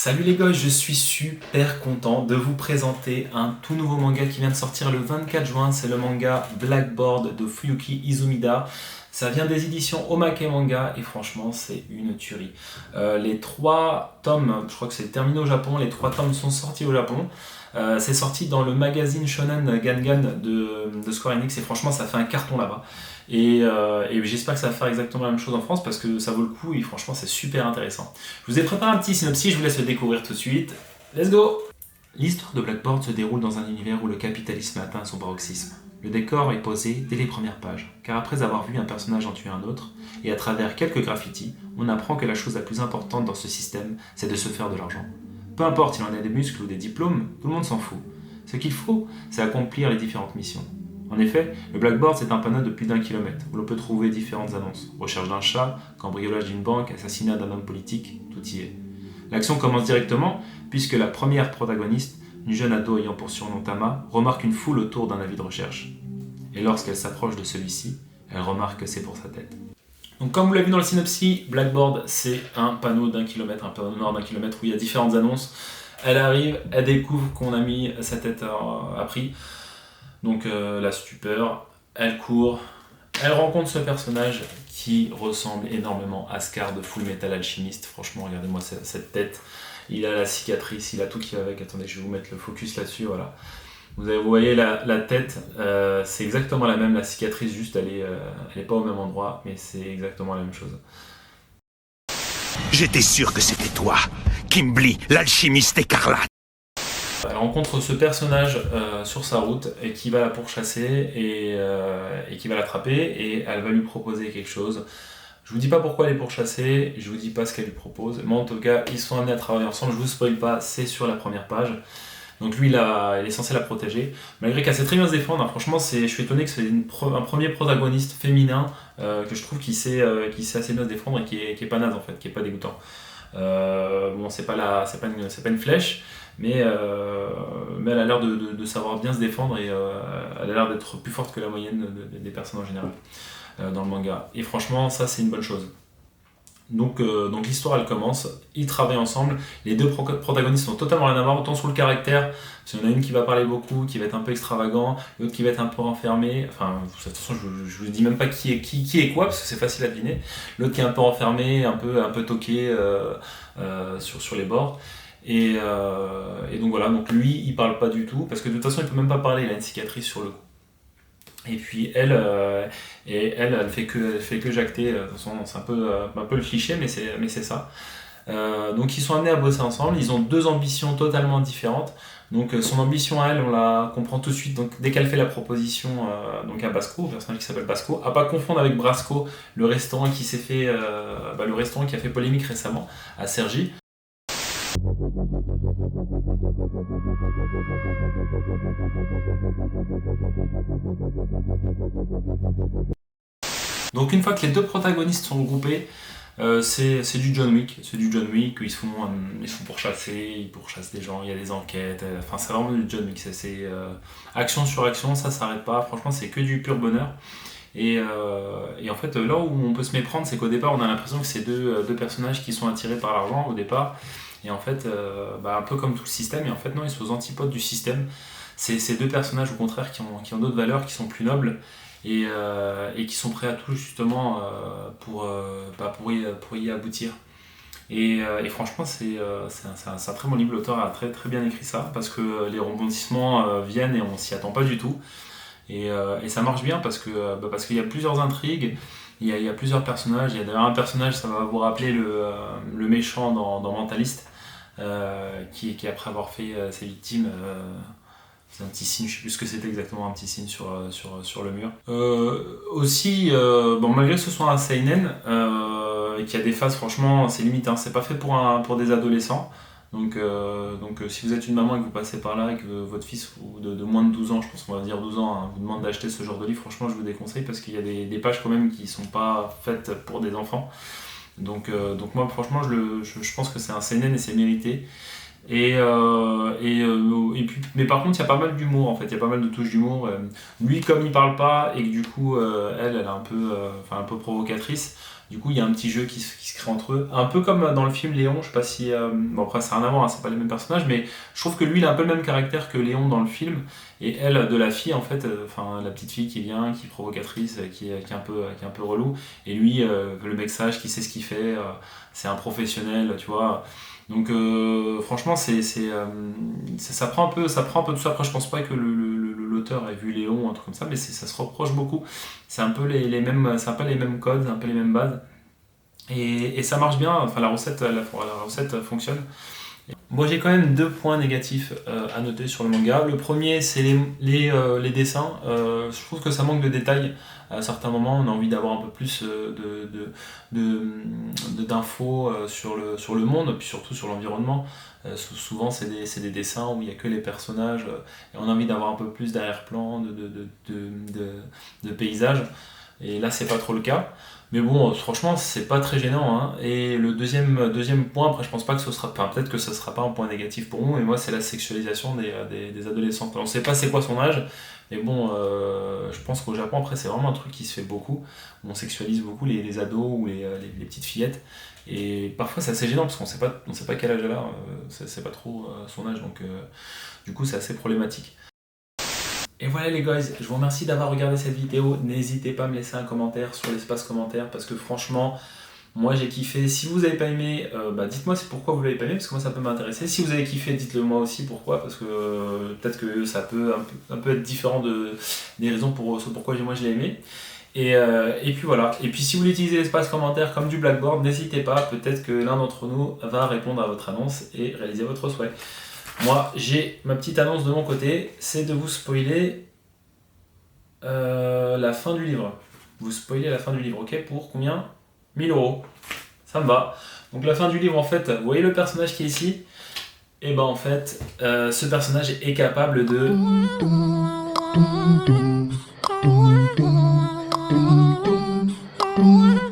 Salut les gars, je suis super content de vous présenter un tout nouveau manga qui vient de sortir le 24 juin. C'est le manga Blackboard de Fuyuki Izumida. Ça vient des éditions Omake Manga et franchement c'est une tuerie. Les trois tomes, je crois que c'est terminé au Japon, les trois tomes sont sortis au Japon. C'est sorti dans le magazine Shonen Gangan de Square Enix et franchement ça fait un carton là-bas. Et j'espère que ça va faire exactement la même chose en France parce que ça vaut le coup et franchement c'est super intéressant. Je vous ai préparé un petit synopsis, je vous laisse le découvrir tout de suite. Let's go! L'histoire de Blackboard se déroule dans un univers où le capitalisme atteint son paroxysme. Le décor est posé dès les premières pages, car après avoir vu un personnage en tuer un autre, et à travers quelques graffitis, on apprend que la chose la plus importante dans ce système, c'est de se faire de l'argent. Peu importe s'il en a des muscles ou des diplômes, tout le monde s'en fout. Ce qu'il faut, c'est accomplir les différentes missions. En effet, le Blackboard c'est un panneau de plus d'1 kilomètre où l'on peut trouver différentes annonces. Recherche d'un chat, cambriolage d'une banque, assassinat d'un homme politique, tout y est. L'action commence directement puisque la première protagoniste, une jeune ado ayant pour surnom Tama, remarque une foule autour d'un avis de recherche. Et lorsqu'elle s'approche de celui-ci, elle remarque que c'est pour sa tête. Donc comme vous l'avez vu dans le synopsis, Blackboard c'est un panneau d'1 kilomètre, un panneau noir d'1 kilomètre où il y a différentes annonces. Elle arrive, elle découvre qu'on a mis sa tête à prix. Donc la stupeur, elle court, elle rencontre ce personnage qui ressemble énormément à Scar de Full Metal Alchemist. Franchement, regardez-moi cette tête. Il a la cicatrice, il a tout qui va avec. Attendez, je vais vous mettre le focus là-dessus, voilà. Vous voyez la tête, c'est exactement la même. La cicatrice, juste, elle est pas au même endroit, mais c'est exactement la même chose. J'étais sûr que c'était toi, Kimblee, l'alchimiste écarlate. Elle rencontre ce personnage sur sa route et qui va la pourchasser et qui va l'attraper et elle va lui proposer quelque chose. Je vous dis pas pourquoi elle est pourchassée, je vous dis pas ce qu'elle lui propose, mais en tout cas ils sont amenés à travailler ensemble, je vous spoil pas, c'est sur la première page. Donc lui il est censé la protéger, malgré qu'elle sait très bien se défendre, hein. Franchement je suis étonné que c'est un premier protagoniste féminin que je trouve qui sait assez bien se défendre et qui est pas naze en fait, qui est pas dégoûtant. Bon c'est pas une flèche, mais elle a l'air de savoir bien se défendre et elle a l'air d'être plus forte que la moyenne des personnes en général dans le manga. Et franchement, ça c'est une bonne chose. Donc l'histoire elle commence, ils travaillent ensemble, les deux protagonistes sont totalement rien à voir, autant sur le caractère, parce qu'il y en a une qui va parler beaucoup, qui va être un peu extravagant, l'autre qui va être un peu renfermé, enfin de toute façon je vous dis même pas qui est quoi, parce que c'est facile à deviner, l'autre qui est un peu renfermé, un peu toqué sur les bords. Et donc voilà, donc lui il parle pas du tout, parce que de toute façon il peut même pas parler, il a une cicatrice sur le cou. Et puis elle fait que jacter, de toute façon c'est un peu le cliché, mais c'est ça. Donc ils sont amenés à bosser ensemble, ils ont deux ambitions totalement différentes. Donc son ambition à elle, on la comprend tout de suite, donc dès qu'elle fait la proposition donc à Basco, au personnage qui s'appelle Basco, à pas confondre avec Brasco, le restaurant le restaurant qui a fait polémique récemment à Cergy. Donc une fois que les deux protagonistes sont regroupés, c'est du John Wick, ils se font pourchasser, ils pourchassent des gens, il y a des enquêtes, enfin c'est vraiment du John Wick, c'est action sur action, ça s'arrête pas, franchement c'est que du pur bonheur. Et en fait là où on peut se méprendre, c'est qu'au départ on a l'impression que c'est deux personnages qui sont attirés par l'argent au départ, et en fait un peu comme tout le système, et en fait non, ils sont aux antipodes du système. C'est ces deux personnages au contraire qui ont d'autres valeurs, qui sont plus nobles et qui sont prêts à tout justement pour y aboutir. Et franchement c'est un très bon livre, l'auteur a très, très bien écrit ça parce que les rebondissements viennent et on s'y attend pas du tout. Et ça marche bien parce qu'il y a plusieurs intrigues, il y a plusieurs personnages. Il y a d'ailleurs un personnage, ça va vous rappeler le méchant dans Mentalist, qui après avoir fait ses victimes, c'est un petit signe, je sais plus ce que c'était exactement, un petit signe sur le mur. Aussi, malgré que ce soit un seinen, et qu'il y a des phases, franchement, c'est limite, hein, c'est pas fait pour des adolescents. Donc si vous êtes une maman et que vous passez par là et que votre fils de moins de 12 ans, je pense qu'on va dire 12 ans, hein, vous demande d'acheter ce genre de livre, franchement je vous déconseille parce qu'il y a des pages quand même qui sont pas faites pour des enfants. Donc moi franchement je pense que c'est un seinen et c'est mérité. Et puis, mais par contre il y a pas mal d'humour en fait, il y a pas mal de touches d'humour. Lui comme il parle pas et que du coup elle est un peu provocatrice, Du coup, il y a un petit jeu qui se crée entre eux. Un peu comme dans le film Léon, je sais pas si... bon après, ça n'a rien à voir, hein, c'est pas les mêmes personnages, mais je trouve que lui, il a un peu le même caractère que Léon dans le film. Et elle, de la fille, en fait, enfin la petite fille qui vient, qui est provocatrice, qui est un peu relou. Et lui, le mec sage, qui sait ce qu'il fait, c'est un professionnel, tu vois. Donc franchement, ça prend un peu tout ça. Après, je pense pas que l'auteur ait vu Léon, un truc comme ça, mais ça se reproche beaucoup. C'est un peu les mêmes, c'est un peu les mêmes codes, c'est un peu les mêmes bases. Et ça marche bien, enfin la recette fonctionne. Moi j'ai quand même 2 points négatifs à noter sur le manga. Le premier c'est les dessins. Je trouve que ça manque de détails. À certains moments on a envie d'avoir un peu plus d'infos sur le monde, puis surtout sur l'environnement. Souvent c'est des dessins où il n'y a que les personnages et on a envie d'avoir un peu plus d'arrière-plan, de paysages. Et là c'est pas trop le cas. Mais bon, franchement, c'est pas très gênant. Hein. Et le deuxième point, après, je pense pas que ce sera. Enfin, peut-être que ce sera pas un point négatif pour nous, mais moi, c'est la sexualisation des adolescents. On sait pas c'est quoi son âge, mais bon, je pense qu'au Japon, après, c'est vraiment un truc qui se fait beaucoup. On sexualise beaucoup les ados ou les petites fillettes. Et parfois, c'est assez gênant parce qu'on sait pas quel âge elle a, c'est pas trop son âge, donc du coup, c'est assez problématique. Et voilà les guys, je vous remercie d'avoir regardé cette vidéo. N'hésitez pas à me laisser un commentaire sur l'espace commentaire parce que franchement, moi j'ai kiffé. Si vous n'avez pas aimé, dites-moi c'est pourquoi vous l'avez pas aimé parce que moi ça peut m'intéresser. Si vous avez kiffé, dites-le moi aussi pourquoi parce que peut-être que ça peut un peu être différent des raisons pourquoi moi je l'ai aimé. Et puis voilà. Et puis si vous voulez utiliser l'espace commentaire comme du Blackboard, n'hésitez pas. Peut-être que l'un d'entre nous va répondre à votre annonce et réaliser votre souhait. Moi, j'ai ma petite annonce de mon côté, c'est de vous spoiler la fin du livre. Vous spoiler la fin du livre, ok? Pour combien? 1000 €. Ça me va. Donc la fin du livre, en fait, vous voyez le personnage qui est ici? Et ben en fait, ce personnage est capable de...